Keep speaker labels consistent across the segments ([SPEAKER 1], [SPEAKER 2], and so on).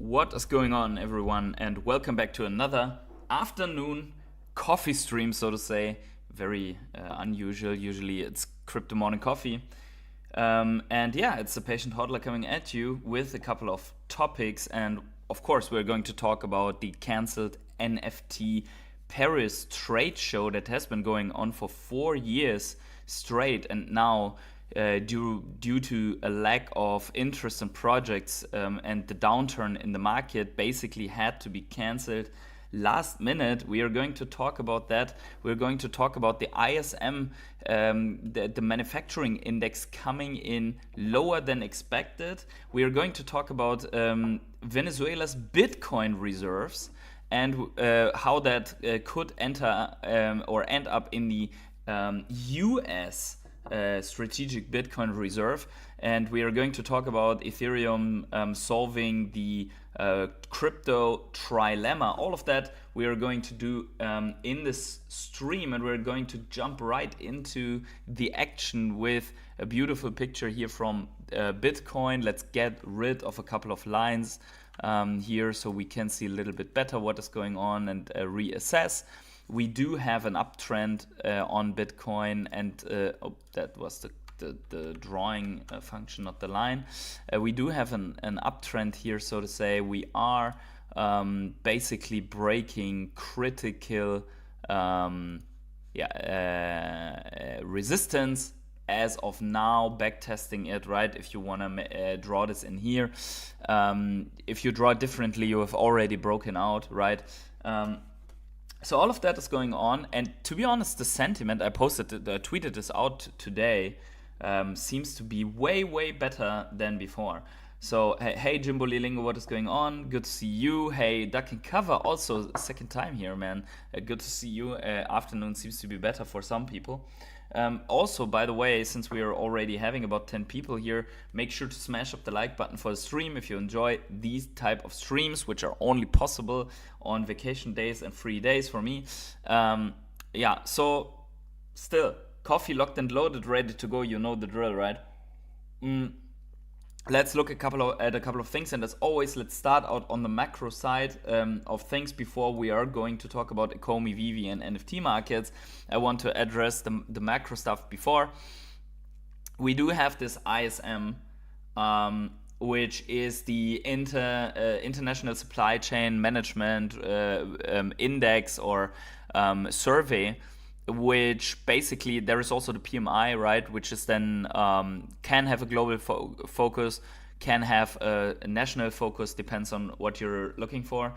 [SPEAKER 1] What is going on, everyone, and welcome back to another afternoon coffee stream, so to say. Very unusual. Usually it's crypto morning coffee. And yeah, it's the patient hodler coming at you with a couple of topics. And of course, we're going to talk about the cancelled NFT Paris trade show that has been going on for 4 years straight, and now due to a lack of interest in projects and the downturn in the market basically had to be cancelled last minute. We are going to talk about that. We're going to talk about the ISM, the manufacturing index coming in lower than expected. We are going to talk about Venezuela's Bitcoin reserves and how that could enter or end up in the US strategic Bitcoin reserve. And we are going to talk about Ethereum solving the crypto trilemma. All of that we are going to do in this stream, and we're going to jump right into the action with a beautiful picture here from Bitcoin. Let's get rid of a couple of lines here so we can see a little bit better what is going on and reassess. We do have an uptrend on Bitcoin, and that was the drawing function, not the line. We do have an uptrend here, so to say. We are basically breaking critical resistance as of now, backtesting it, right? If you want to draw this in here, if you draw it differently, you have already broken out, right? So all of that is going on, and to be honest, the sentiment, I tweeted this out today, seems to be way better than before. So hey Jimbo Lilingo, what is going on? Good to see you. Hey Duck and Cover, also second time here, man. Good to see you. Afternoon seems to be better for some people. Also, by the way, since we are already having about 10 people here, make sure to smash up the like button for the stream if you enjoy these type of streams, which are only possible on vacation days and free days for me. So still, coffee locked and loaded, ready to go. You know the drill, right? Let's look at a couple of things, and as always, let's start out on the macro side of things before we are going to talk about ECOMI, VV, and NFT markets. I want to address the macro stuff before. We do have this ISM, which is the International Supply Chain Management Index or survey, which basically there is also the PMI, right, which is then can have a global focus, can have a national focus, depends on what you're looking for.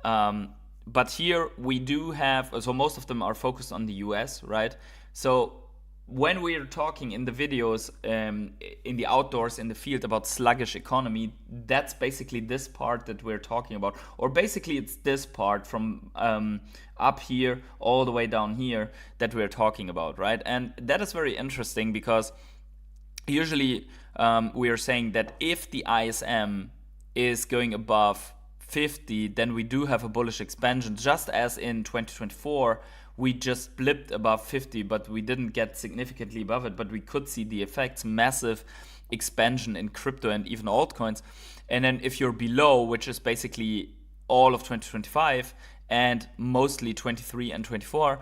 [SPEAKER 1] But here we do have, so most of them are focused on the US, right? So when we're talking in the videos, in the outdoors, in the field about sluggish economy, that's basically this part that we're talking about. Or basically it's this part from up here all the way down here that we're talking about, right? And that is very interesting because usually we are saying that if the ISM is going above 50, then we do have a bullish expansion, just as in 2024. We just blipped above 50, but we didn't get significantly above it, but we could see the effects, massive expansion in crypto and even altcoins. And then if you're below, which is basically all of 2025 and mostly 23 and 24,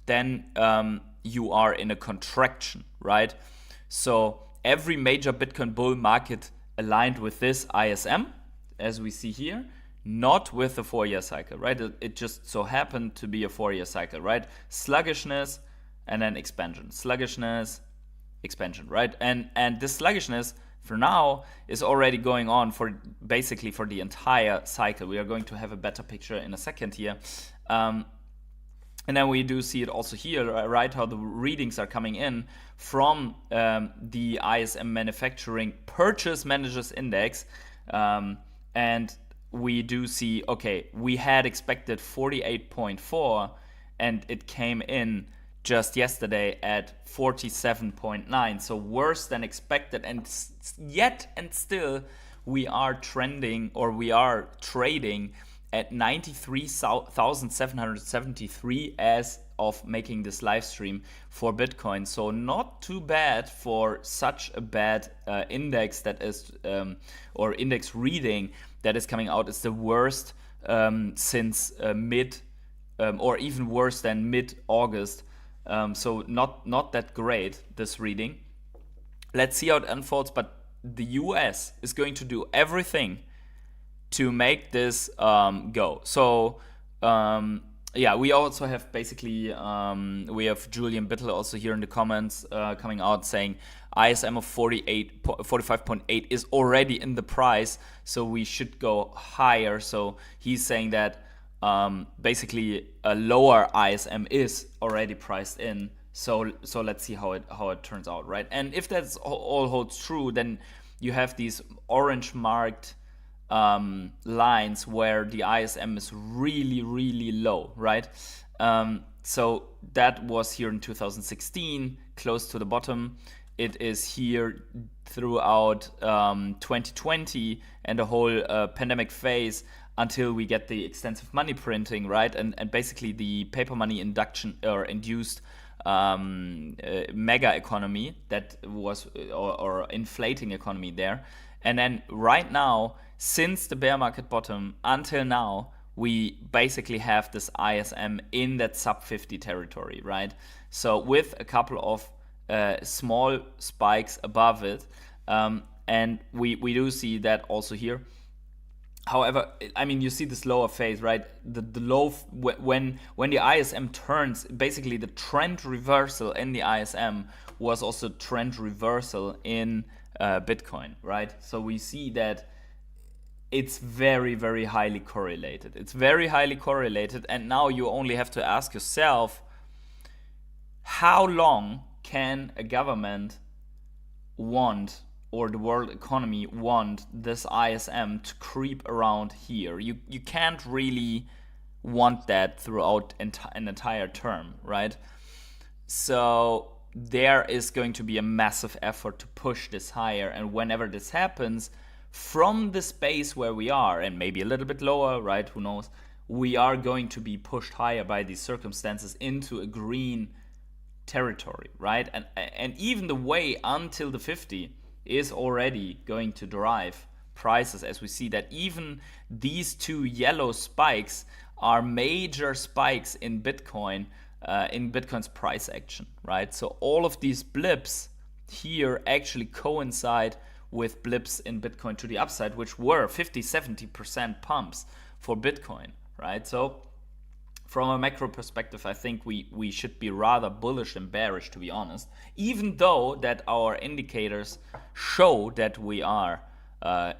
[SPEAKER 1] then you are in a contraction, right? So every major Bitcoin bull market aligned with this ISM, as we see here, not with the 4-year cycle, right? It just so happened to be a 4-year cycle, right? Sluggishness and then expansion. Sluggishness, expansion, right? And this sluggishness for now is already going on for basically for the entire cycle. We are going to have a better picture in a second here. And then we do see it also here, right? How the readings are coming in from the ISM Manufacturing Purchase Managers Index. And we do see, okay, we had expected 48.4 and it came in just yesterday at 47.9, so worse than expected, and yet and still we are trending, or we are trading at 93,773 as of making this live stream for Bitcoin. So not too bad for such a bad index that is, or index reading that is coming out. It's the worst since mid, or even worse than mid-August. So not that great, this reading. Let's see how it unfolds, but the US is going to do everything to make this go. So yeah, we also have basically, we have Julian Bittel also here in the comments coming out saying ISM of 45.8 is already in the price, so we should go higher. So he's saying that basically a lower ISM is already priced in. So let's see how it turns out, right? And if that's all holds true, then you have these orange marked lines where the ISM is really, really low, right? So that was here in 2016, close to the bottom. It is here throughout 2020 and the whole pandemic phase until we get the extensive money printing, right? And basically the paper money induction or induced mega economy that was, or inflating economy there. And then right now, since the bear market bottom until now, we basically have this ISM in that sub 50 territory, right? So with a couple of small spikes above it, and we do see that also here. However, I mean, you see this lower phase, right? The low, when the ISM turns, basically the trend reversal in the ISM was also trend reversal in Bitcoin, right? So we see that it's very, very highly correlated. It's very highly correlated, and now you only have to ask yourself, how long can a government want, or the world economy want, this ISM to creep around here? You can't really want that throughout an entire term, right? So there is going to be a massive effort to push this higher, and whenever this happens, from the space where we are, and maybe a little bit lower, right, who knows, we are going to be pushed higher by these circumstances into a green territory, right? And even the way until the 50 is already going to drive prices, as we see that even these two yellow spikes are major spikes in Bitcoin, in Bitcoin's price action, right? So all of these blips here actually coincide with blips in Bitcoin to the upside, which were 50-70% pumps for Bitcoin, right? So from a macro perspective, I think we should be rather bullish than bearish, to be honest, even though that our indicators show that we are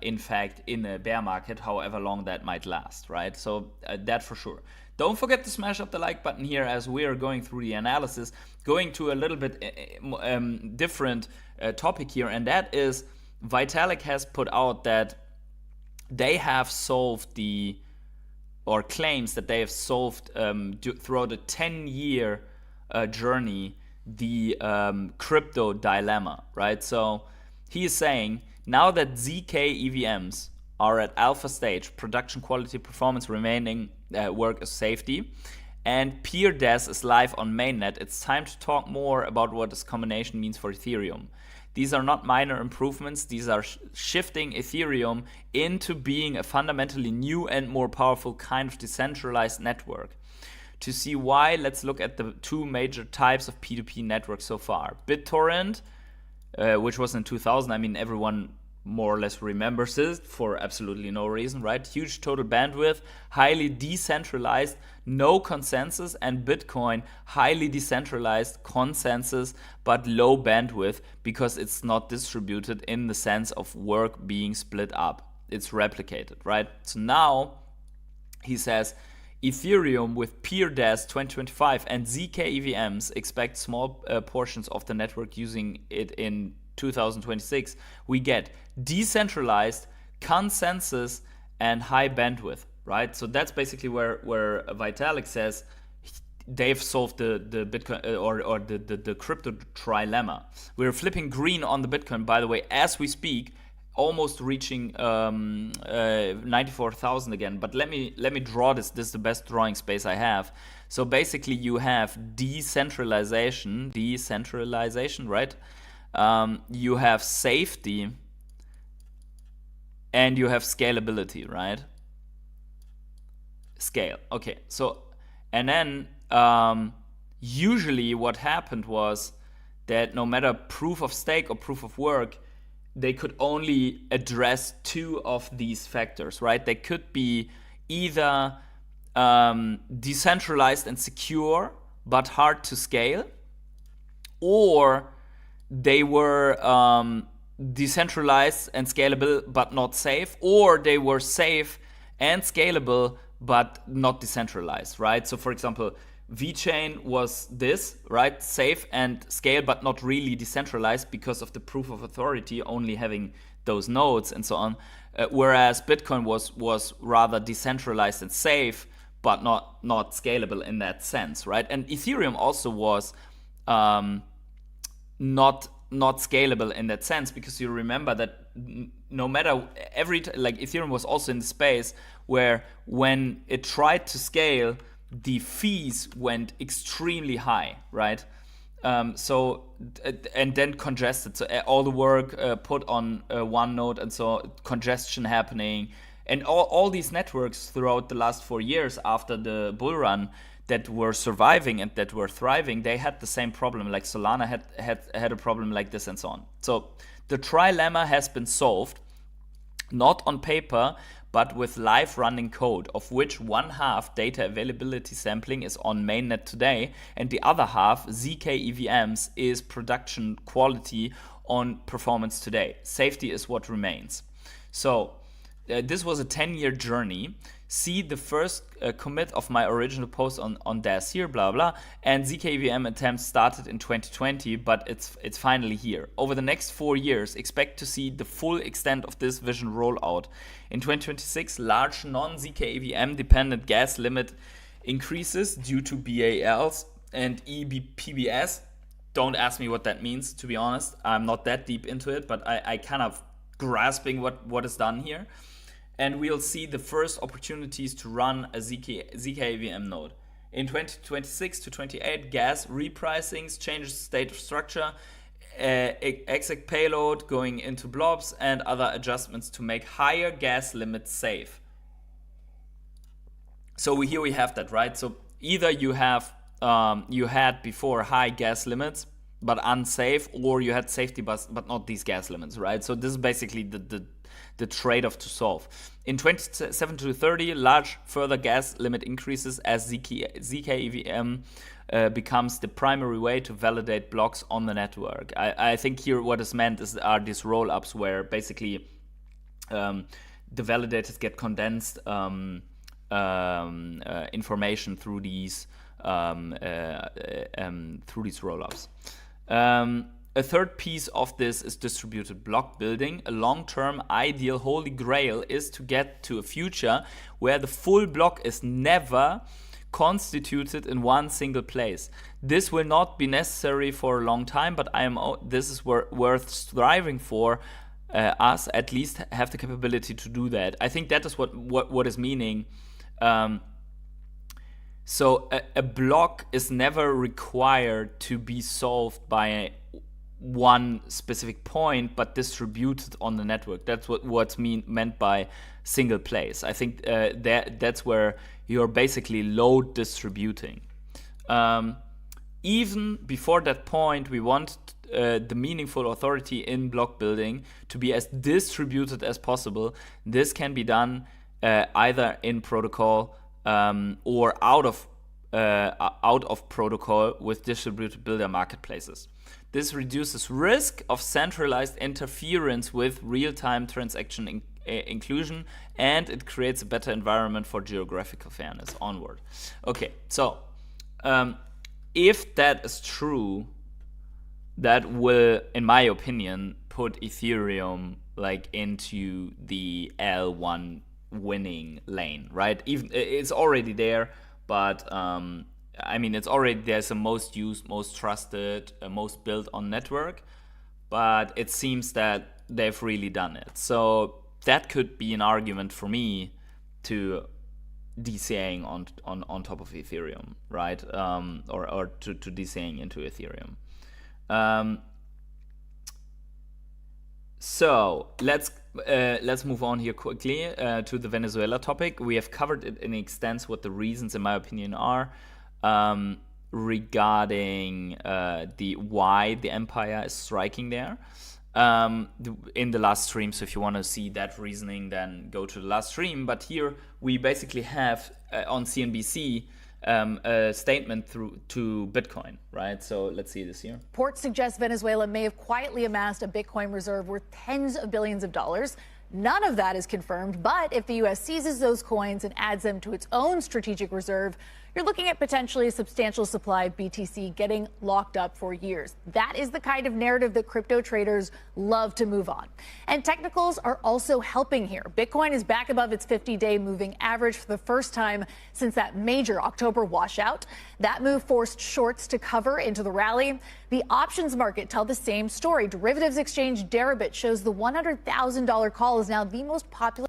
[SPEAKER 1] in fact in a bear market, however long that might last, right? So that for sure. Don't forget to smash up the like button here as we are going through the analysis, going to a little bit different topic here, and that is Vitalik has put out that they have solved or claims that they have solved throughout a 10-year journey the crypto dilemma, right? So he is saying, now that ZK EVMs are at alpha stage, production quality, performance, remaining work is safety, and peer DES is live on mainnet, it's time to talk more about what this combination means for Ethereum. These are not minor improvements, these are shifting Ethereum into being a fundamentally new and more powerful kind of decentralized network. To see why, let's look at the two major types of P2P networks so far. BitTorrent, which was in 2000, I mean, everyone more or less remembers it for absolutely no reason, right? Huge total bandwidth, highly decentralized, no consensus, and Bitcoin, highly decentralized, consensus, but low bandwidth because it's not distributed in the sense of work being split up. It's replicated, right? So now he says Ethereum with peer DES 2025 and ZK EVMs expect small portions of the network using it in 2026. We get decentralized, consensus, and high bandwidth, right? So that's basically where Vitalik says they've solved the Bitcoin or the crypto trilemma. We're flipping green on the Bitcoin, by the way, as we speak. almost reaching 94,000 again. But let me draw this. This is the best drawing space I have. So basically, you have decentralization, right? You have safety, and you have scalability, right? Scale. Okay. So, and then usually what happened was that no matter proof of stake or proof of work, they could only address two of these factors, right? They could be either decentralized and secure but hard to scale, or they were decentralized and scalable but not safe, or they were safe and scalable but not decentralized, right? So for example, VeChain was this, right? Safe and scale, but not really decentralized because of the proof of authority only having those nodes and so on. Whereas Bitcoin was rather decentralized and safe, but not scalable in that sense, right? And Ethereum also was not scalable in that sense, because you remember that no matter like Ethereum was also in the space where when it tried to scale, the fees went extremely high, right? So and then congested. So all the work put on one node, and so congestion happening, and all these networks throughout the last 4 years after the bull run that were surviving and that were thriving, they had the same problem. Like Solana had a problem like this, and so on. So the trilemma has been solved, not on paper, but with live running code, of which one half data availability sampling is on mainnet today, and the other half, ZK EVMs, is production quality on performance today. Safety is what remains. So this was a 10-year journey. See the first commit of my original post on DAS here, blah blah, and ZKVM attempts started in 2020, but it's finally here. Over the next 4 years, expect to see the full extent of this vision roll out. In 2026, large non-ZKVM dependent gas limit increases due to BALs and EBPBS. Don't ask me what that means, to be honest. I'm not that deep into it, but I kind of grasping what is done here. And we'll see the first opportunities to run a ZKVM node. In 2026 to 28, gas repricings, changes state of structure, exec payload going into blobs, and other adjustments to make higher gas limits safe. So here we have that, right? So either you have you had before high gas limits but unsafe, or you had safety but not these gas limits, right? So this is basically the trade-off to solve. In 27 to 30, large further gas limit increases as ZK EVM becomes the primary way to validate blocks on the network. I think here what is meant are these roll-ups where basically the validators get condensed information through these roll-ups. A third piece of this is distributed block building. A long-term ideal holy grail is to get to a future where the full block is never constituted in one single place. This will not be necessary for a long time, but this is worth striving for. Us at least have the capability to do that. I think that is what is meaning. So a block is never required to be solved by one specific point, but distributed on the network. That's what's meant by single place. I think that's where you're basically load distributing. Even before that point, we want the meaningful authority in block building to be as distributed as possible. This can be done either in protocol or out of protocol with distributed builder marketplaces. This reduces risk of centralized interference with real-time transaction inclusion, and it creates a better environment for geographical fairness. Onward. Okay, so if that is true, that will, in my opinion, put Ethereum like into the L1 winning lane, right? Even it's already there, but I mean, it's already there's the most used, most trusted, most built on network. But it seems that they've really done it. So that could be an argument for me to DCAing on top of Ethereum, right? Or to DCAing into Ethereum. So let's move on here quickly to the Venezuela topic. We have covered it in extent what the reasons, in my opinion, are regarding why the empire is striking there in the last stream. So if you want to see that reasoning, then go to the last stream. But here we basically have on CNBC a statement to Bitcoin, right? So let's see this here.
[SPEAKER 2] Reports suggest Venezuela may have quietly amassed a Bitcoin reserve worth tens of billions of dollars. None of that is confirmed, but if the U.S. seizes those coins and adds them to its own strategic reserve, you're looking at potentially a substantial supply of BTC getting locked up for years. That is the kind of narrative that crypto traders love to move on. And technicals are also helping here. Bitcoin is back above its 50-day moving average for the first time since that major October washout. That move forced shorts to cover into the rally. The options market tell the same story. Derivatives exchange Deribit shows the $100,000 call is now the most popular.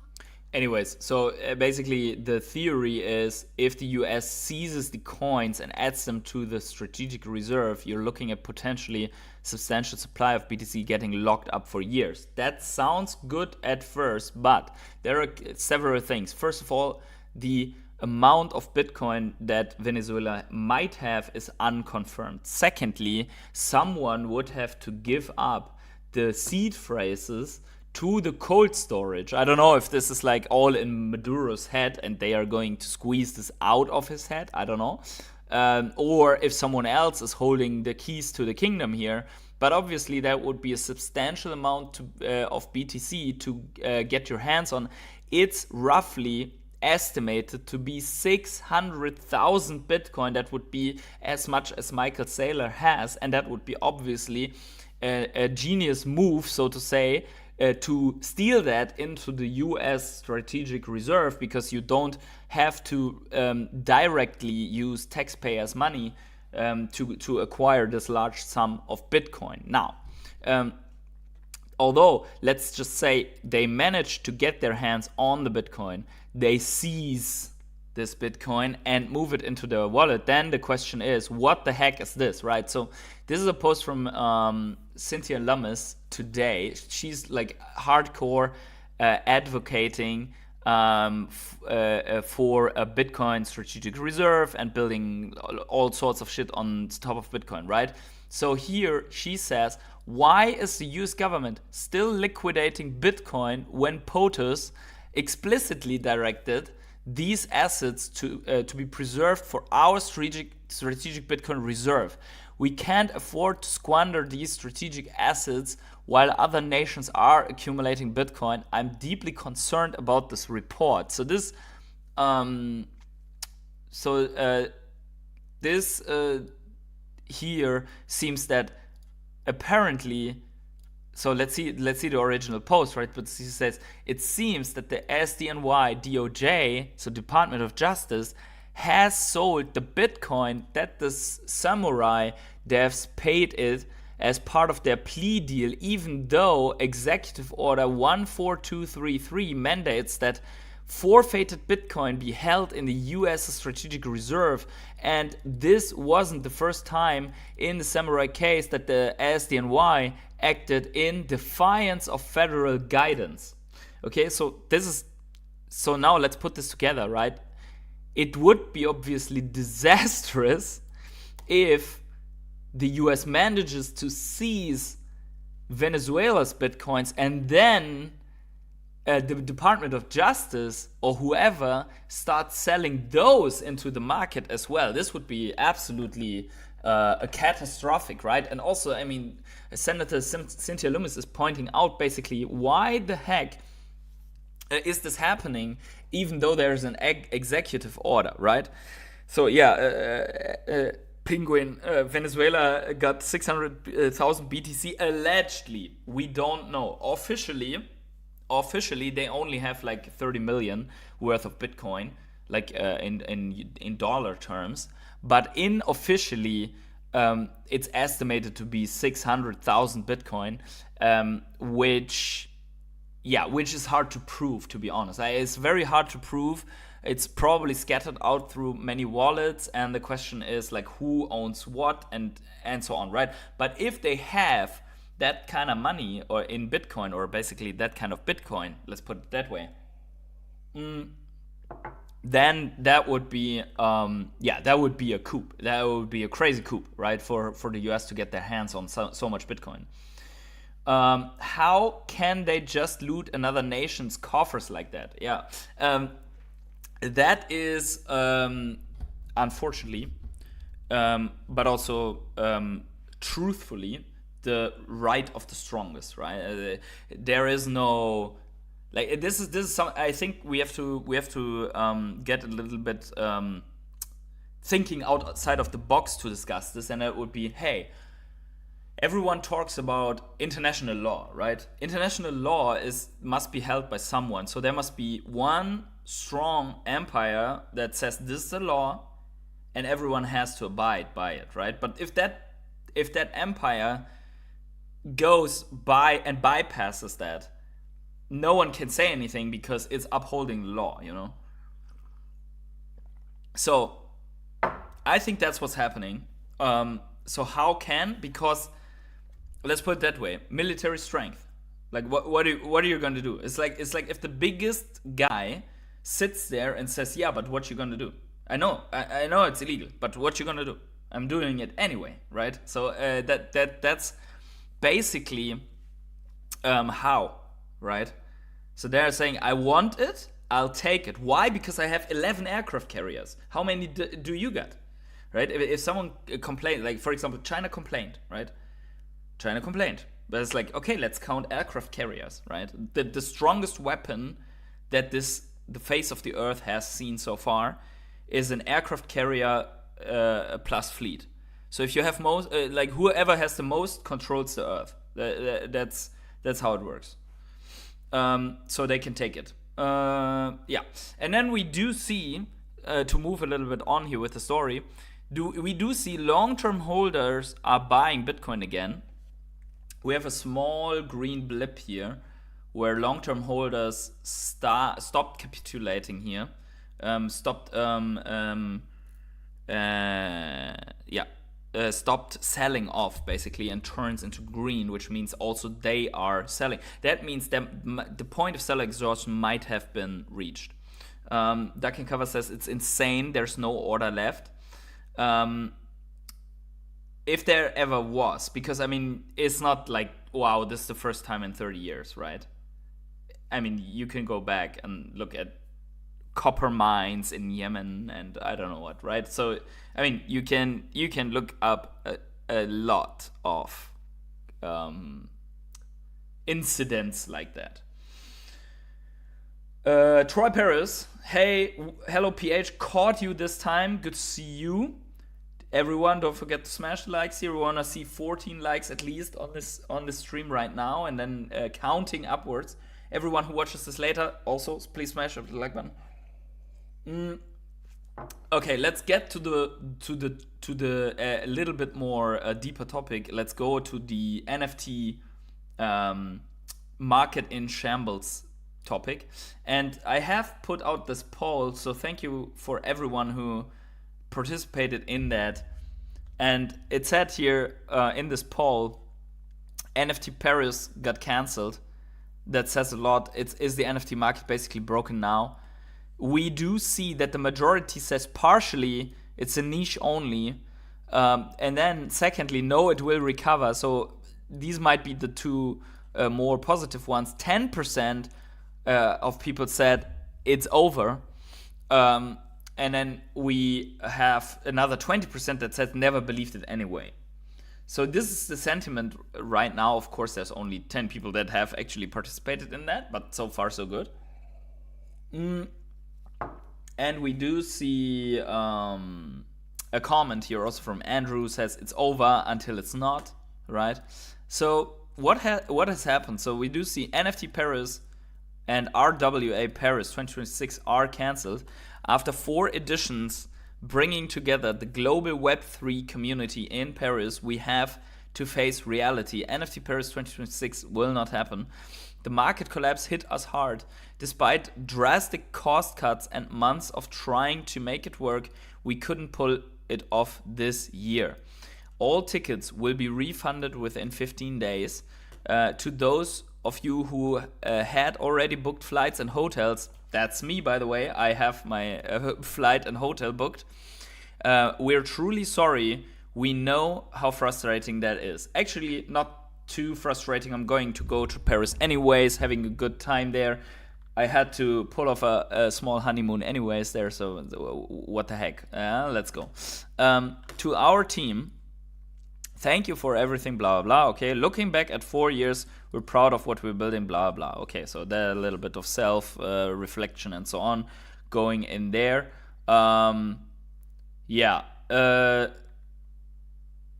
[SPEAKER 1] Anyways, so basically the theory is if the US seizes the coins and adds them to the strategic reserve, you're looking at potentially substantial supply of BTC getting locked up for years. That sounds good at first, but there are several things. First of all, the amount of Bitcoin that Venezuela might have is unconfirmed. Secondly, someone would have to give up the seed phrases to the cold storage. I don't know if this is like all in Maduro's head and they are going to squeeze this out of his head. I don't know. Or if someone else is holding the keys to the kingdom here. But obviously that would be a substantial amount of BTC to get your hands on. It's roughly estimated to be 600,000 Bitcoin. That would be as much as Michael Saylor has. And that would be obviously a genius move, so to say, to steal that into the US strategic reserve, because you don't have to directly use taxpayers' money to acquire this large sum of Bitcoin. Now, although let's just say they managed to get their hands on the Bitcoin, they seize this Bitcoin and move it into their wallet, then the question is, what the heck is this, right? So this is a post from Cynthia Lummis today. She's like hardcore advocating for a Bitcoin strategic reserve and building all sorts of shit on top of Bitcoin, right? So here she says, why is the US government still liquidating Bitcoin when POTUS explicitly directed these assets to be preserved for our strategic Bitcoin reserve? We can't afford to squander these strategic assets while other nations are accumulating Bitcoin. I'm deeply concerned about this report. So this, here seems that apparently. So let's see the original post, right? But she says, it seems that the SDNY DOJ, so Department of Justice, has sold the Bitcoin that the samurai devs paid it as part of their plea deal, even though Executive Order 14233 mandates that forfeited Bitcoin be held in the US strategic reserve. And this wasn't the first time in the samurai case that the SDNY acted in defiance of federal guidance. Okay, so now let's put this together, right? It would be obviously disastrous if the US manages to seize Venezuela's Bitcoins and then the Department of Justice or whoever starts selling those into the market as well. This would be absolutely a catastrophic, right? And also, I mean, Senator Cynthia Lummis is pointing out basically why the heck is this happening, even though there's an executive order, right? So yeah, Penguin, Venezuela got 600,000 BTC allegedly. We don't know. Officially, they only have like 30 million worth of Bitcoin, like in dollar terms. But unofficially, it's estimated to be 600,000 Bitcoin, which is hard to prove, to be honest. It's very hard to prove. It's probably scattered out through many wallets, and the question is like who owns what and so on, right? But if they have that kind of money or in Bitcoin, or basically that kind of Bitcoin, let's put it that way, then that would be that would be a coup. That would be a crazy coup, right? For the US to get their hands on so much Bitcoin. How can they just loot another nation's coffers like that? Yeah. That is unfortunately, but also truthfully, the right of the strongest, right? There is no like this is some. I think we have to get a little bit thinking outside of the box to discuss this, and it would be, hey, everyone talks about international law, right? International law must be held by someone, so there must be one strong empire that says this is the law, and everyone has to abide by it, right? But if that empire goes by and bypasses that, no one can say anything because it's upholding the law, you know? So I think that's what's happening. So how can, because let's put it that way, military strength. Like what are you going to do? It's like if the biggest guy sits there and says, yeah, but what you going to do? I know it's illegal, but what you going to do? I'm doing it anyway, right? So that's basically how, right? So they're saying, I want it, I'll take it. Why? Because I have 11 aircraft carriers. How many do you get? Right? If someone complained, like for example, China complained, right? China complained. But it's like, okay, let's count aircraft carriers, right? The strongest weapon that the face of the earth has seen so far is an aircraft carrier plus fleet. So if you have most, like whoever has the most controls the earth. That's how it works. So they can take it. Yeah. And then we do see, to move a little bit on here with the story, we do see long-term holders are buying Bitcoin again. We have a small green blip here where long-term holders stopped capitulating here, stopped selling off basically and turns into green, which means also they are selling. That means the point of seller exhaustion might have been reached. Duck and Cover says it's insane. There's no order left. If there ever was, because I mean, it's not like, wow, this is the first time in 30 years, right? I mean, you can go back and look at copper mines in Yemen and I don't know what, right? So, I mean, you can look up a lot of incidents like that. Troy Paris, hey, hello PH, caught you this time. Good to see you. Everyone, don't forget to smash the likes here. We want to see 14 likes at least on this stream right now, and then counting upwards. Everyone who watches this later, also please smash the like button. Okay, let's get to the a little bit more deeper topic. Let's go to the NFT market in shambles topic, and I have put out this poll. So thank you for everyone who participated in that. And it said here in this poll, NFT Paris got cancelled. That says a lot. Is the NFT market basically broken now? We do see that the majority says partially it's a niche only, and then secondly, no, it will recover. So these might be the two more positive ones. 10% of people said it's over. And then we have another 20% that said never believed it anyway. So this is the sentiment right now. Of course, there's only 10 people that have actually participated in that, but so far so good. And we do see a comment here also from Andrew, says it's over until it's not, right? So what has happened? So we do see NFT Paris and RWA Paris 2026 are cancelled after 4 editions bringing together the global Web3 community in Paris, we have to face reality. NFT Paris 2026 will not happen. The market collapse hit us hard. Despite drastic cost cuts and months of trying to make it work, we couldn't pull it off this year. All tickets will be refunded within 15 days. To those of you who had already booked flights and hotels, that's me, by the way, I have my flight and hotel booked. We're truly sorry. We know how frustrating that is. Actually, not too frustrating. I'm going to go to Paris anyways, having a good time there. I had to pull off a small honeymoon anyways there, so what the heck. Let's go. To our team, thank you for everything, blah, blah, blah. Okay, looking back at 4 years, we're proud of what we're building, blah, blah. Okay, so there's a little bit of self-reflection and so on going in there.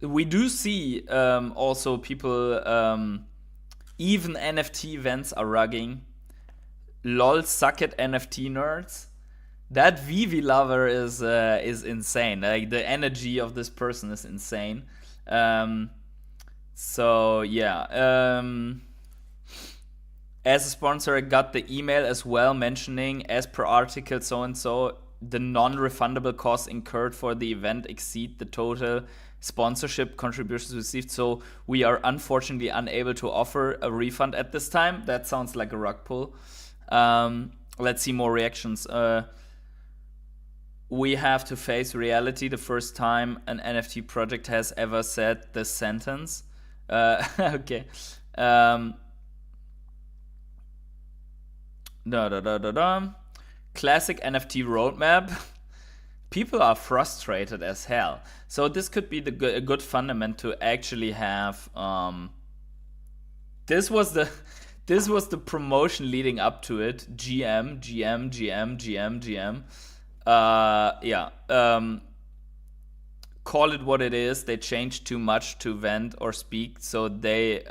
[SPEAKER 1] We do see also people, even NFT events are rugging. Lol, suck it, NFT nerds. That Vivi lover is insane. Like, the energy of this person is insane. As a sponsor, I got the email as well mentioning, as per article so-and-so, the non-refundable costs incurred for the event exceed the total sponsorship contributions received. So we are unfortunately unable to offer a refund at this time. That sounds like a rug pull. Let's see more reactions. We have to face reality. The first time an NFT project has ever said this sentence. Okay. Classic NFT roadmap. People are frustrated as hell. So this could be a good fundament to actually have. This was the promotion leading up to it. GM. Call it what it is. They changed too much to vent or speak, so they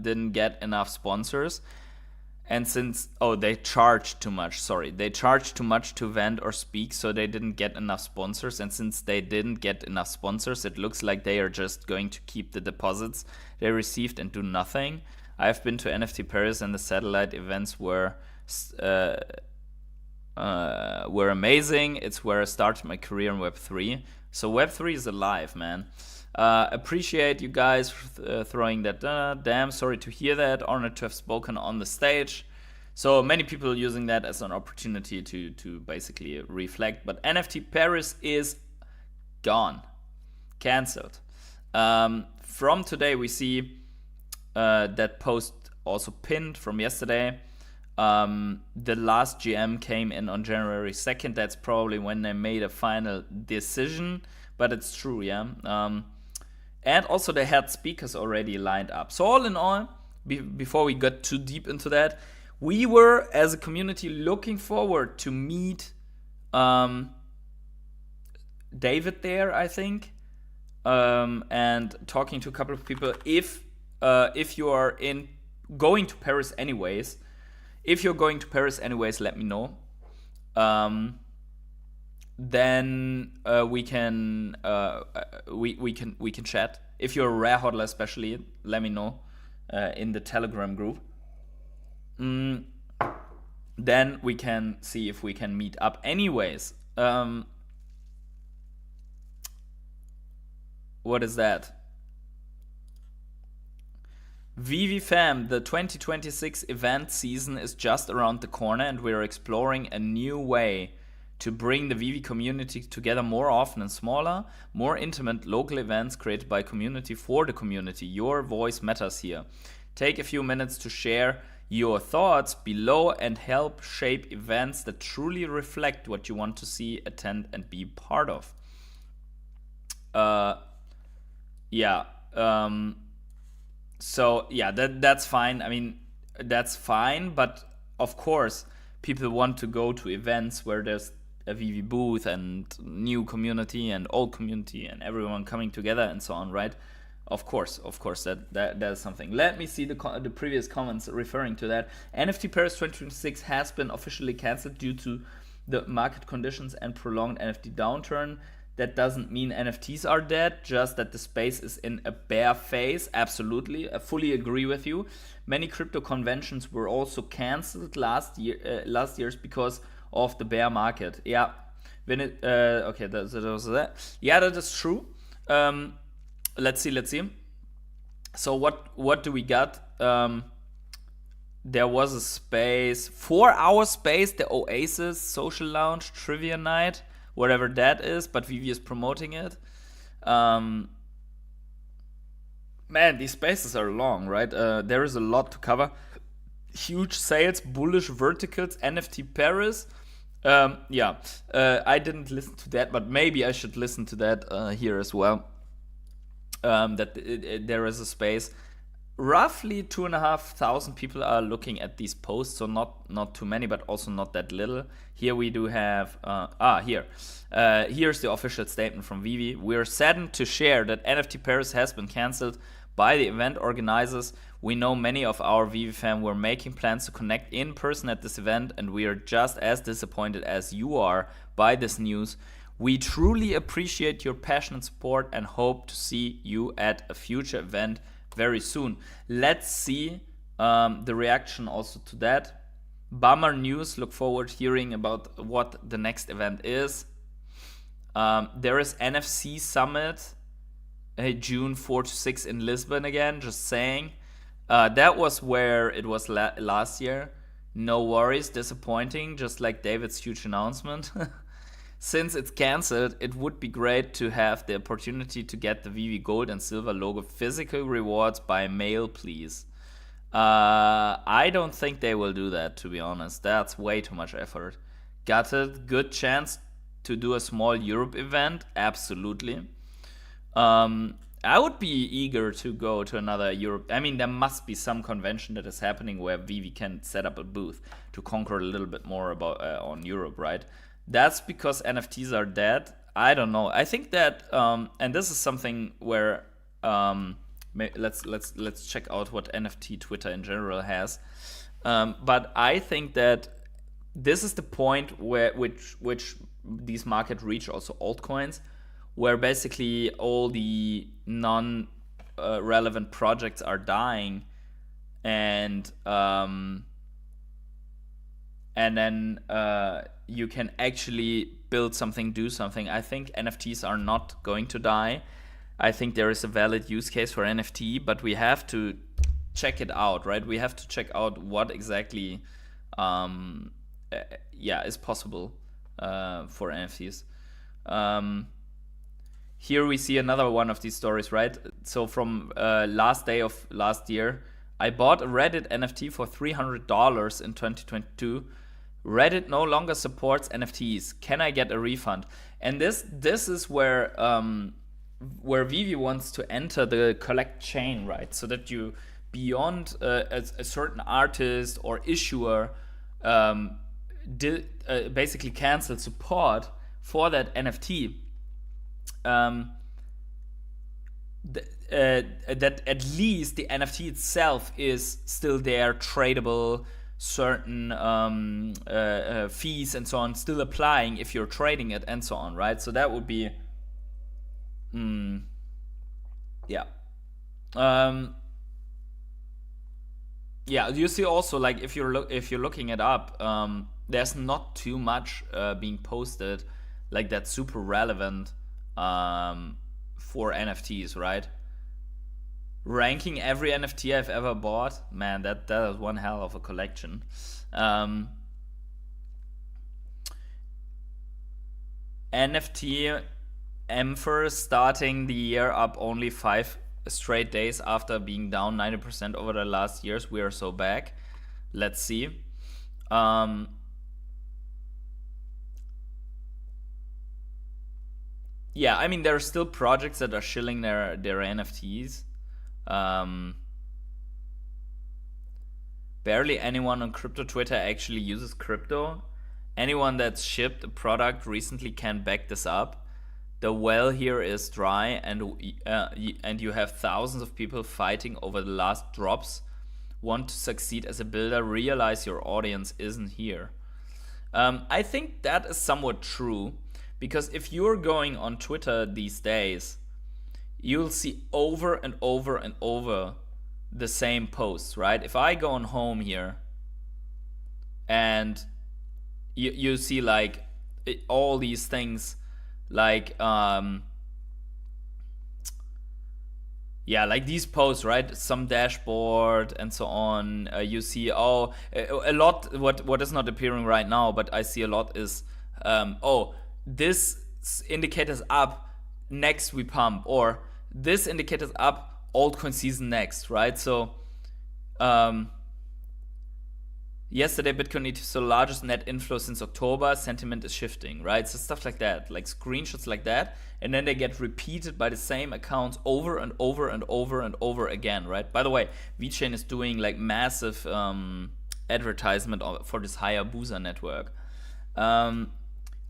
[SPEAKER 1] didn't get enough sponsors. And they charged too much. Sorry, they charged too much to vent or speak, so they didn't get enough sponsors. And since they didn't get enough sponsors, it looks like they are just going to keep the deposits they received and do nothing. I've been to NFT Paris, and the satellite events were amazing. It's where I started my career in Web3. So Web3 is alive, man. Appreciate you guys throwing that. Damn, sorry to hear that. Honored to have spoken on the stage. So many people using that as an opportunity to basically reflect. But NFT Paris is gone, cancelled. From today, we see that post also pinned from yesterday. The last GM came in on January 2nd. That's probably when they made a final decision. But it's true, yeah. And also they had speakers already lined up. So all in all, before we got too deep into that, we were, as a community, looking forward to meet David there, I think, and talking to a couple of people. If you are going to Paris anyways, let me know. Then we can chat. If you're a rare hodler especially, let me know in the Telegram group. Then we can see if we can meet up. Anyways, what is that? Vivi fam, the 2026 event season is just around the corner, and we're exploring a new way to bring the Vivi community together more often in smaller, more intimate local events created by community for the community. Your voice matters here. Take a few minutes to share your thoughts below and help shape events that truly reflect what you want to see, attend, and be part of. That's fine. I mean, that's fine, but of course, people want to go to events where there's a Vivi booth and new community and old community and everyone coming together and so on, right? Of course, that is something. Let me see the previous comments referring to that. NFT Paris 2026 has been officially cancelled due to the market conditions and prolonged NFT downturn. That doesn't mean NFTs are dead, just that the space is in a bear phase. Absolutely, I fully agree with you. Many crypto conventions were also cancelled last years because of the bear market. Yeah, okay, that was that. Yeah, that is true. Let's see. So what do we got? There was a space, 4-hour space, the Oasis Social Lounge Trivia Night, whatever that is, but Vivi is promoting it. Man, these spaces are long, right? There is a lot to cover. Huge sales, bullish verticals, NFT Paris. I didn't listen to that, but maybe I should listen to that here as well. There is a space. Roughly 2,500 people are looking at these posts, so not too many, but also not that little. Here we do have here's the official statement from Vivi. We're saddened to share that NFT Paris has been cancelled by the event organizers. We know many of our Vivi fans were making plans to connect in person at this event, and we are just as disappointed as you are by this news. We truly appreciate your passion and support and hope to see you at a future event very soon. Let's see the reaction also to that. Bummer news. Look forward hearing about what the next event is. There is NFC Summit, June 4 to 6 in Lisbon again. Just saying. That was where it was last year. No worries. Disappointing. Just like David's huge announcement. Since it's cancelled, it would be great to have the opportunity to get the Vivi Gold and Silver logo physical rewards by mail, please. I don't think they will do that, to be honest. That's way too much effort. Got a good chance to do a small Europe event? Absolutely. I would be eager to go to another Europe. I mean, there must be some convention that is happening where Vivi can set up a booth to conquer a little bit more about on Europe, right? That's because NFTs are dead. I don't know. I think that, and this is something where let's check out what NFT Twitter in general has. But I think that this is the point where which these market reach also altcoins, where basically all the non-relevant projects are dying, and then you can actually build something, do something. I think NFTs are not going to die. I think there is a valid use case for NFT, but we have to check it out, right? We have to check out what exactly is possible for NFTs. Here we see another one of these stories, right? So from last day of last year, I bought a Reddit NFT for $300 in 2022. Reddit no longer supports NFTs. Can I get a refund? And this is where Vivi wants to enter the collect chain, right? So that you, beyond a certain artist or issuer, basically cancel support for that NFT. That at least the NFT itself is still there, tradable, certain fees and so on still applying if you're trading it and so on, right? So that would be you see also, like, if you're looking it up, there's not too much being posted like that's super relevant for NFTs, right? Ranking every NFT I've ever bought, man, that is one hell of a collection. NFT Emperor starting the year up only 5 straight days after being down 90% over the last years. We are so back. Let's see. Yeah, I mean, there are still projects that are shilling their NFTs. Barely anyone on crypto Twitter actually uses crypto. Anyone that's shipped a product recently can back this up. The well here is dry, and you have thousands of people fighting over the last drops. Want to succeed as a builder? Realize your audience isn't here. I think that is somewhat true, because if you're going on Twitter these days, you'll see over and over and over the same posts, right? If I go on home here and you see like all these things, like yeah, like these posts, right? Some dashboard and so on. You see, a lot. What is not appearing right now, but I see a lot is, this indicator's up, next we pump, or this indicator's up, altcoin season next, right? So, yesterday Bitcoin ETF the largest net inflow since October. Sentiment is shifting, right? So stuff like that, like screenshots like that, and then they get repeated by the same accounts over and over and over and over again, right? By the way, VeChain is doing like massive advertisement for this Hayabusa network. I'm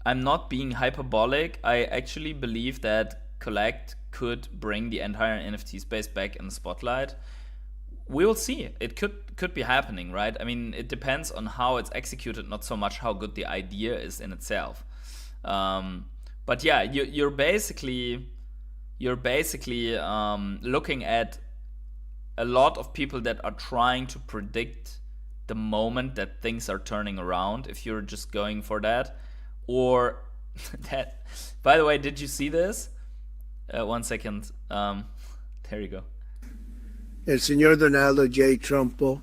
[SPEAKER 1] not being hyperbolic. I actually believe that Collect could bring the entire NFT space back in the spotlight. We will see. It could be happening, right? I mean, it depends on how it's executed, not so much how good the idea is in itself. But yeah, you're basically looking at a lot of people that are trying to predict the moment that things are turning around, if you're just going for that. Or that, by the way, did you see this? 1 second. There you go.
[SPEAKER 3] El señor Donaldo J. Trumpo.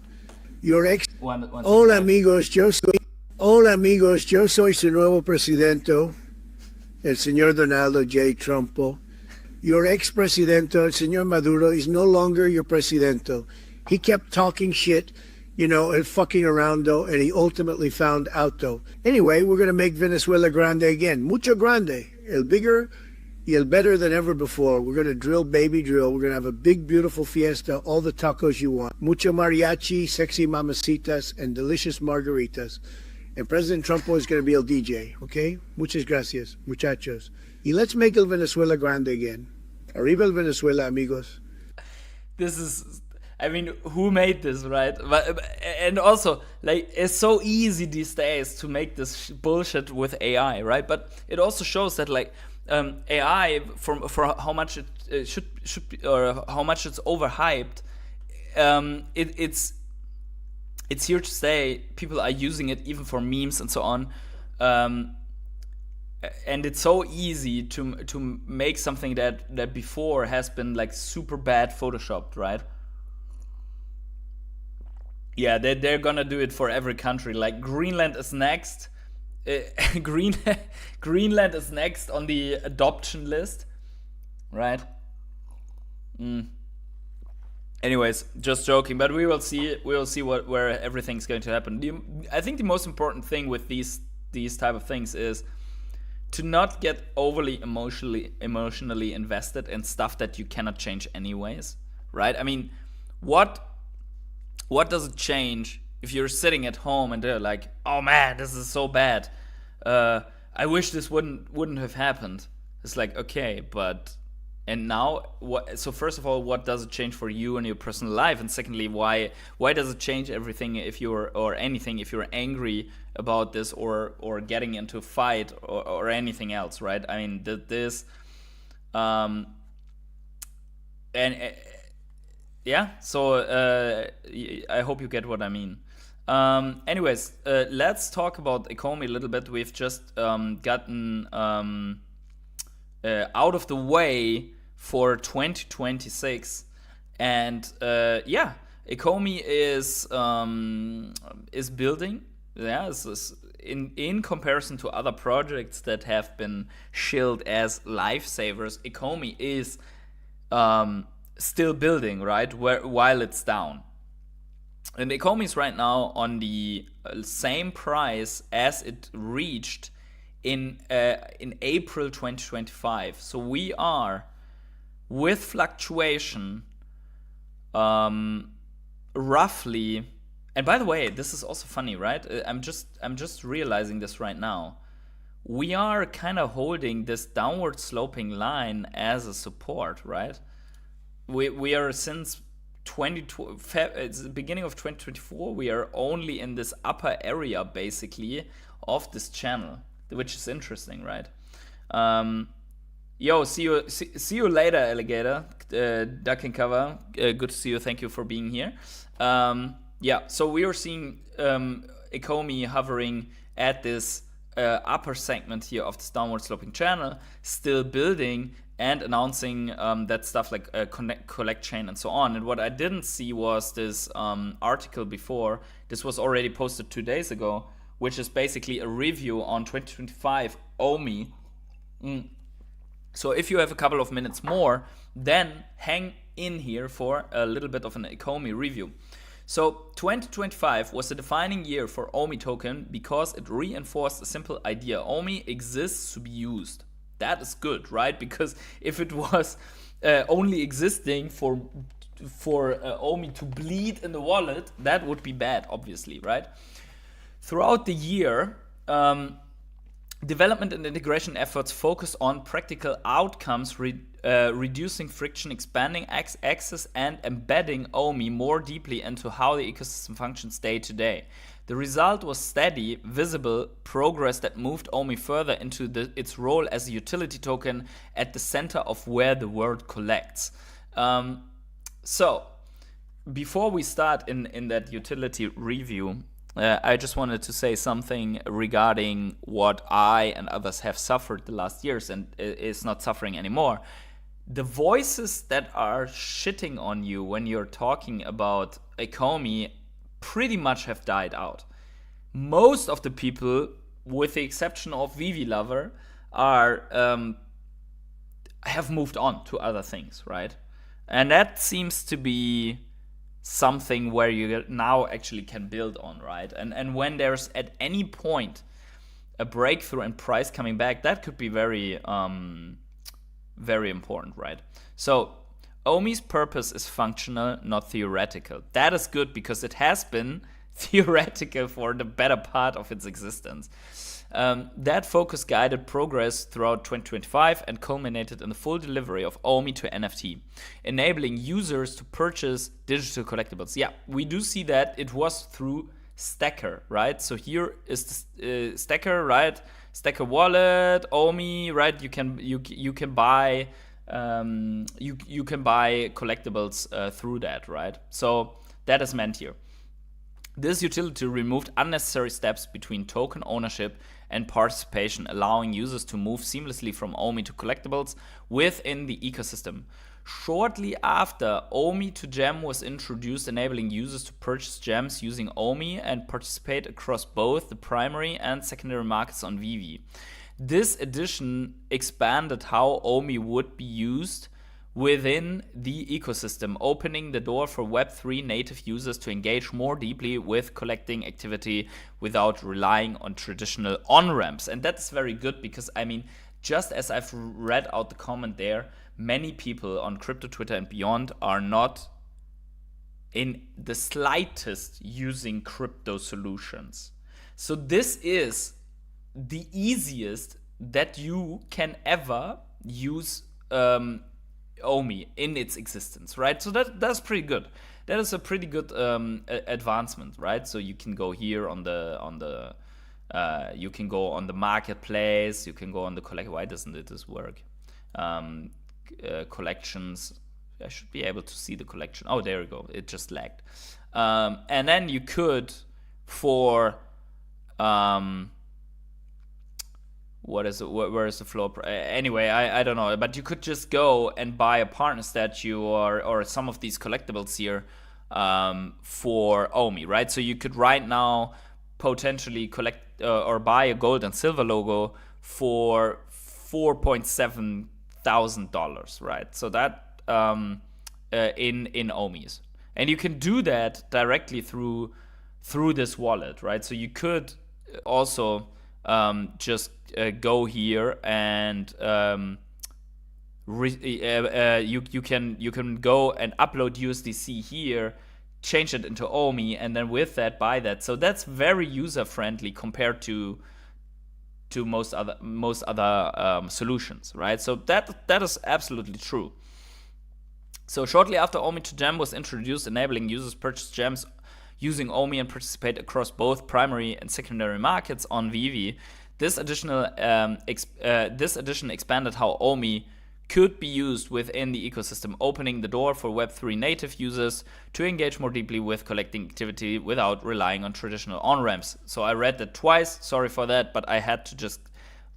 [SPEAKER 3] Your ex.
[SPEAKER 1] One
[SPEAKER 3] Hola
[SPEAKER 1] second.
[SPEAKER 3] amigos, yo soy su nuevo presidente, el señor Donaldo J. Trumpo. Your ex-presidente, el señor Maduro, is no longer your presidente. He kept talking shit, and fucking around, though, and he ultimately found out, though. Anyway, we're going to make Venezuela grande again. Mucho grande. El bigger y el better than ever before. We're going to drill, baby drill. We're going to have a big, beautiful fiesta, all the tacos you want. Mucho mariachi, sexy mamacitas, and delicious margaritas. And President Trump is going to be el DJ, okay? Muchas gracias, muchachos. Y let's make el Venezuela grande again. Arriba el Venezuela, amigos.
[SPEAKER 1] This is, I mean, who made this, right? And also, like, it's so easy these days to make this bullshit with AI, right? But it also shows that, like, AI, for how much it should be, or how much it's overhyped, it's here to stay. People are using it even for memes and so on, and it's so easy to make something that before has been like super bad photoshopped, right? Yeah, they're gonna do it for every country. Like Greenland is next. Greenland is next on the adoption list, right? Anyways, just joking, but we will see where everything's going to happen. I think the most important thing with these type of things is to not get overly emotionally invested in stuff that you cannot change anyways, right? I mean, what does it change if you're sitting at home and they're like, oh man, this is so bad. I wish this wouldn't have happened. It's like, okay, but and now what? So first of all, what does it change for you and your personal life? And secondly, why does it change everything if you're angry about this or getting into a fight or anything else, right? I mean, this yeah. So I hope you get what I mean. Anyways, let's talk about ECOMI a little bit. We've just gotten out of the way for 2026, and yeah, ECOMI is building. Yeah, in comparison to other projects that have been shilled as lifesavers, ECOMI is still building, right? While it's down. And ECOMI is right now on the same price as it reached in April 2025. So we are, with fluctuation, roughly. And by the way, this is also funny, right? I'm just realizing this right now. We are kind of holding this downward sloping line as a support, right? We are since it's the beginning of 2024. We are only in this upper area basically of this channel, which is interesting, right? See you later, alligator. Duck and cover. Good to see you. Thank you for being here. So we are seeing ECOMI hovering at this upper segment here of this downward sloping channel, still building and announcing that stuff like collect chain and so on. And what I didn't see was this article before. This was already posted 2 days ago, which is basically a review on 2025 ECOMI. So if you have a couple of minutes more, then hang in here for a little bit of an ECOMI review. So 2025 was a defining year for ECOMI token because it reinforced a simple idea. ECOMI exists to be used. That is good, right? Because if it was only existing for ECOMI to bleed in the wallet, that would be bad, obviously, right? Throughout the year, development and integration efforts focus on practical outcomes, reducing friction, expanding access, and embedding ECOMI more deeply into how the ecosystem functions day to day. The result was steady, visible progress that moved ECOMI further into its role as a utility token at the center of where the world collects. So, before we start in that utility review, I just wanted to say something regarding what I and others have suffered the last years and is not suffering anymore. The voices that are shitting on you when you're talking about ECOMI pretty much have died out. Most of the people, with the exception of Vivi Lover, have moved on to other things, right? And that seems to be something where you now actually can build on, right? And when there's at any point a breakthrough in price coming back, that could be very very important, right? So ECOMI's purpose is functional, not theoretical. That is good because it has been theoretical for the better part of its existence. That focus guided progress throughout 2025 and culminated in the full delivery of ECOMI to NFT, enabling users to purchase digital collectibles. Yeah, we do see that it was through Stacker, right? So here is the Stacker, right? Stacker wallet, ECOMI, right? You can buy you can buy collectibles through that, right? So that is meant here. This utility removed unnecessary steps between token ownership and participation, allowing users to move seamlessly from ECOMI to collectibles within the ecosystem. Shortly after, ECOMI to Gem was introduced, enabling users to purchase gems using ECOMI and participate across both the primary and secondary markets on Vivi. This addition expanded how ECOMI would be used within the ecosystem, opening the door for Web3 native users to engage more deeply with collecting activity without relying on traditional on-ramps. And that's very good because, I mean, just as I've read out the comment there, many people on crypto Twitter and beyond are not in the slightest using crypto solutions. So this is the easiest that you can ever use ECOMI in its existence, right? So that's pretty good. That is a pretty good advancement, right? So you can go here on the you can go on the marketplace, you can go on the collect. Why doesn't this work? Collections. I should be able to see the collection. Oh, there we go. It just lagged. And then you could for where is the floor? Anyway, I don't know, but you could just go and buy a partner statue or some of these collectibles here for ECOMI, right? So you could right now potentially collect or buy a gold and silver logo for $4,700, right? So that in ECOMIs, and you can do that directly through this wallet, right? So you could also just go here and you can go and upload USDC here, change it into ECOMI, and then with that buy that. So that's very user friendly compared to most other solutions, right? So that is absolutely true. So shortly after ECOMI to Gem was introduced, enabling users to purchase gems using OMI and participate across both primary and secondary markets on Vivi. This addition expanded how OMI could be used within the ecosystem, opening the door for Web3 native users to engage more deeply with collecting activity without relying on traditional on-ramps. So I read that twice, sorry for that, but I had to just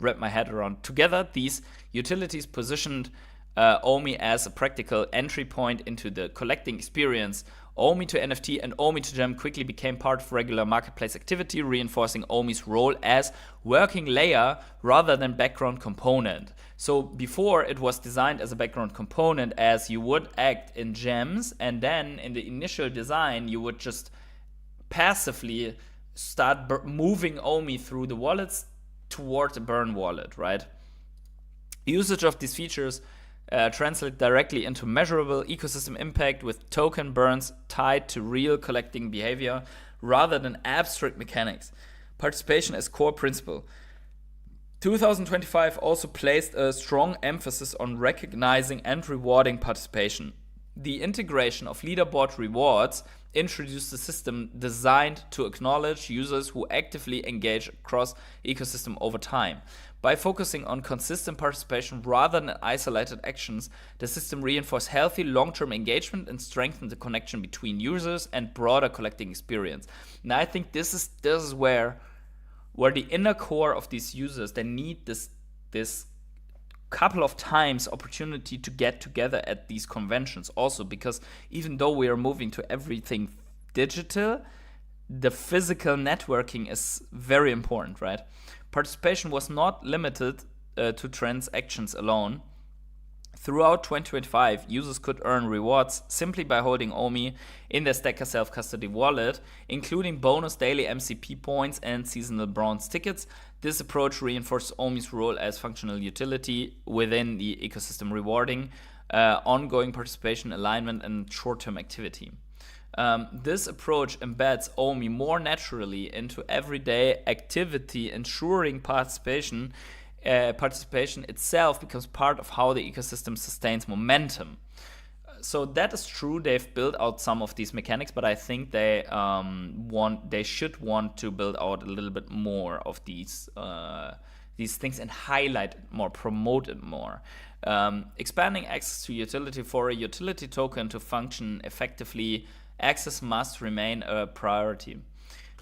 [SPEAKER 1] wrap my head around. Together, these utilities positioned OMI as a practical entry point into the collecting experience. OMI to NFT and OMI to Gem quickly became part of regular marketplace activity, reinforcing OMI's role as working layer rather than background component. So before, it was designed as a background component, as you would act in gems, and then in the initial design you would just passively start moving OMI through the wallets towards a burn wallet, right? Usage of these features translate directly into measurable ecosystem impact, with token burns tied to real collecting behavior rather than abstract mechanics. Participation as core principle. 2025 also placed a strong emphasis on recognizing and rewarding participation. The integration of leaderboard rewards introduced a system designed to acknowledge users who actively engage across ecosystem over time. By focusing on consistent participation rather than isolated actions, the system reinforced healthy long-term engagement and strengthened the connection between users and broader collecting experience. And I think this is where the inner core of these users, they need this couple of times opportunity to get together at these conventions also, because even though we are moving to everything digital, the physical networking is very important, right? Participation was not limited to transactions alone. Throughout 2025, users could earn rewards simply by holding OMI in their Stacker self-custody wallet, including bonus daily MCP points and seasonal bronze tickets. This approach reinforces OMI's role as functional utility within the ecosystem, rewarding ongoing participation, alignment, and short-term activity. This approach embeds OMI more naturally into everyday activity, ensuring participation itself becomes part of how the ecosystem sustains momentum. So that is true. They've built out some of these mechanics, but I think they should want to build out a little bit more of these things and highlight it more, promote it more. Expanding access to utility. For a utility token to function effectively, access must remain a priority.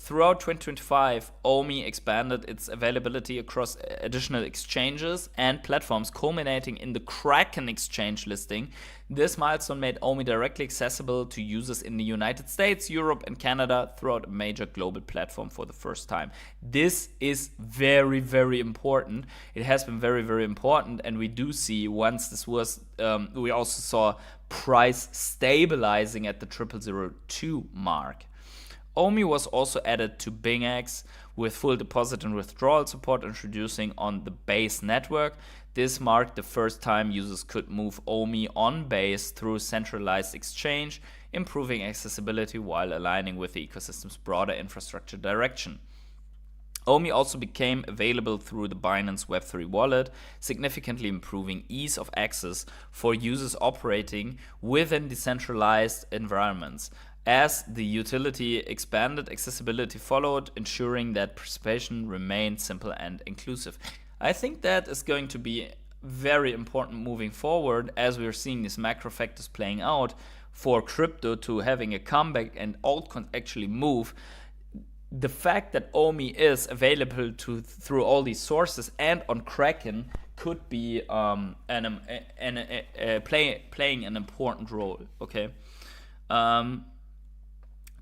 [SPEAKER 1] Throughout 2025, OMI expanded its availability across additional exchanges and platforms, culminating in the Kraken exchange listing. This milestone made OMI directly accessible to users in the United States, Europe, and Canada throughout a major global platform for the first time. This is very, very important. It has been very, very important, and we do see once this was, we also saw price stabilizing at the 0002 mark. OMI was also added to BingX with full deposit and withdrawal support, introducing on the Base network. This marked the first time users could move OMI on Base through centralized exchange, improving accessibility while aligning with the ecosystem's broader infrastructure direction. OMI also became available through the Binance Web3 wallet, significantly improving ease of access for users operating within decentralized environments. As the utility expanded, accessibility followed, ensuring that participation remained simple and inclusive. I think that is going to be very important moving forward, as we're seeing these macro factors playing out for crypto to having a comeback and altcoins actually move. The fact that OMI is available through all these sources and on Kraken could be playing an important role. Okay.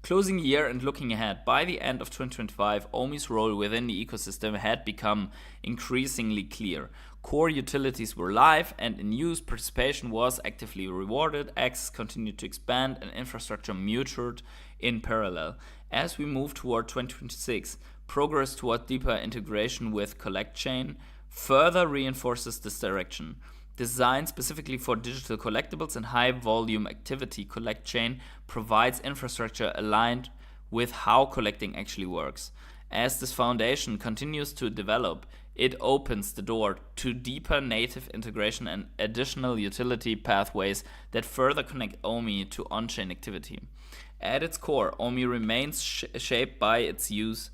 [SPEAKER 1] Closing the year and looking ahead, by the end of 2025, OMI's role within the ecosystem had become increasingly clear. Core utilities were live and in use, participation was actively rewarded, access continued to expand, and infrastructure matured in parallel. As we move toward 2026, progress toward deeper integration with CollectChain further reinforces this direction. Designed specifically for digital collectibles and high-volume activity, CollectChain provides infrastructure aligned with how collecting actually works. As this foundation continues to develop, it opens the door to deeper native integration and additional utility pathways that further connect OMI to on-chain activity. At its core, OMI remains shaped by its use.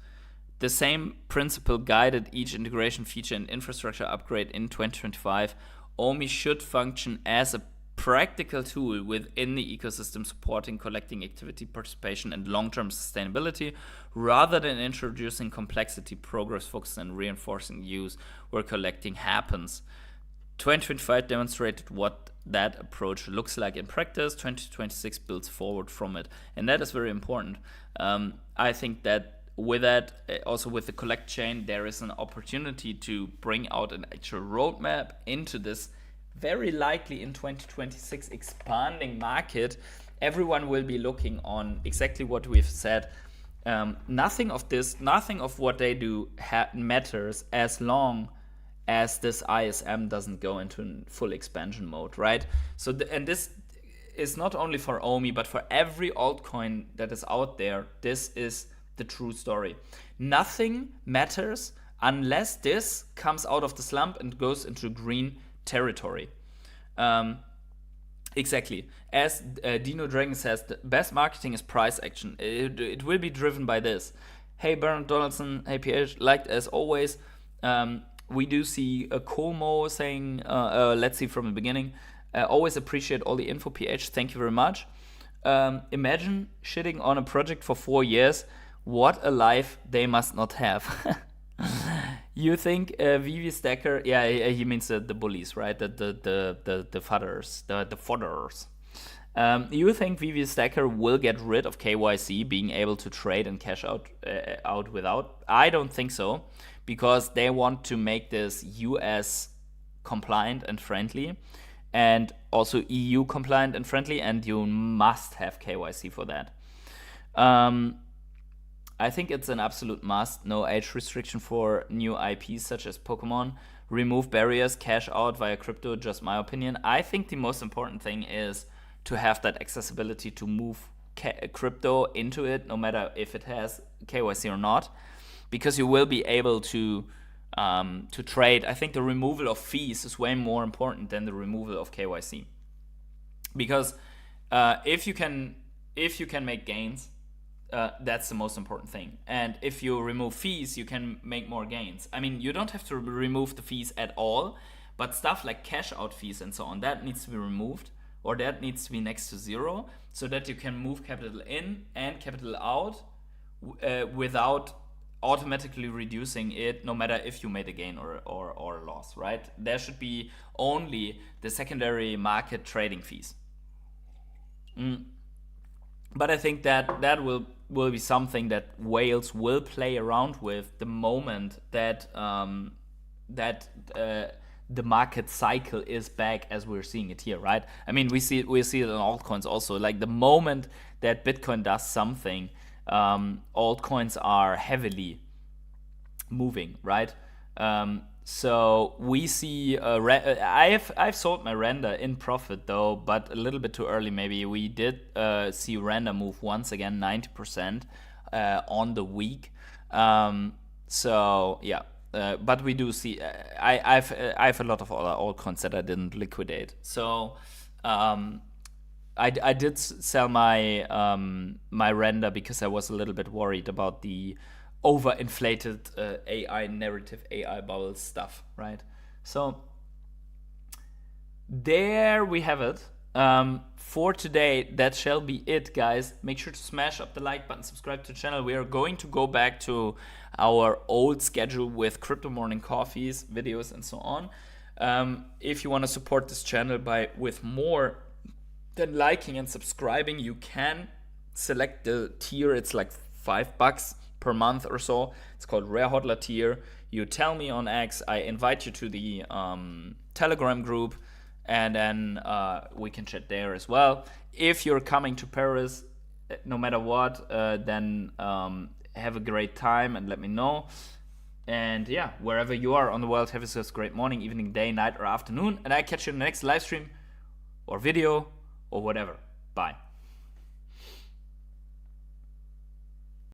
[SPEAKER 1] The same principle guided each integration feature and infrastructure upgrade in 2025. OMI should function as a practical tool within the ecosystem supporting collecting activity, participation, and long-term sustainability, rather than introducing complexity, progress focus, and reinforcing use where collecting happens. 2025 demonstrated what that approach looks like in practice. 2026 builds forward from it, and that is very important. I think that with that, also with the collect chain, there is an opportunity to bring out an actual roadmap into this very likely in 2026 expanding market. Everyone will be looking on exactly what we've said. Nothing of what they do matters as long as this ISM doesn't go into full expansion mode, right? So, and this is not only for OMI, but for every altcoin that is out there. This is the true story. Nothing matters unless this comes out of the slump and goes into green territory. Exactly. As Dino Dragon says, the best marketing is price action. It will be driven by this. Hey, Baron Donaldson, hey, PH, like as always, we do see a Como saying, let's see from the beginning, always appreciate all the info, PH, thank you very much. Imagine shitting on a project for 4 years. What a life they must not have. You think VV Stacker? Yeah, he means the bullies, right? The fathers, the fodders. You think VV Stacker will get rid of KYC, being able to trade and cash out without? I don't think so, because they want to make this US compliant and friendly, and also EU compliant and friendly, and you must have KYC for that. I think it's an absolute must. No age restriction for new IPs such as Pokemon. Remove barriers, cash out via crypto, just my opinion. I think the most important thing is to have that accessibility to move crypto into it, no matter if it has KYC or not, because you will be able to trade. I think the removal of fees is way more important than the removal of KYC, because if you can make gains, that's the most important thing. And if you remove fees, you can make more gains. I mean, you don't have to remove the fees at all, but stuff like cash out fees and so on, that needs to be removed, or that needs to be next to zero, so that you can move capital in and capital out without automatically reducing it, no matter if you made a gain or a loss, right? There should be only the secondary market trading fees. But I think that will be something that whales will play around with the moment that the market cycle is back, as we're seeing it here, right? I mean, we see it in altcoins also. Like the moment that Bitcoin does something, altcoins are heavily moving, right? So we see I've sold my render in profit though, but a little bit too early maybe. We did see render move once again 90% on the week. So yeah, but we do see I have a lot of other altcoins that I didn't liquidate. So I did sell my my render because I was a little bit worried about the overinflated AI narrative, AI bubble stuff, right? So there we have it. For today, that shall be it, guys. Make sure to smash up the like button, subscribe to the channel. We are going to go back to our old schedule with Crypto Morning Coffees, videos, and so on. If you want to support this channel with more than liking and subscribing, you can select the tier. It's like $5 per month or so. It's called Rare Hodler tier. You tell me on X, I invite you to the Telegram group, and then we can chat there as well. If you're coming to Paris, no matter what, then have a great time and let me know. And yeah, wherever you are on the world, have a great morning, evening, day, night, or afternoon. And I catch you in the next live stream or video or whatever. Bye.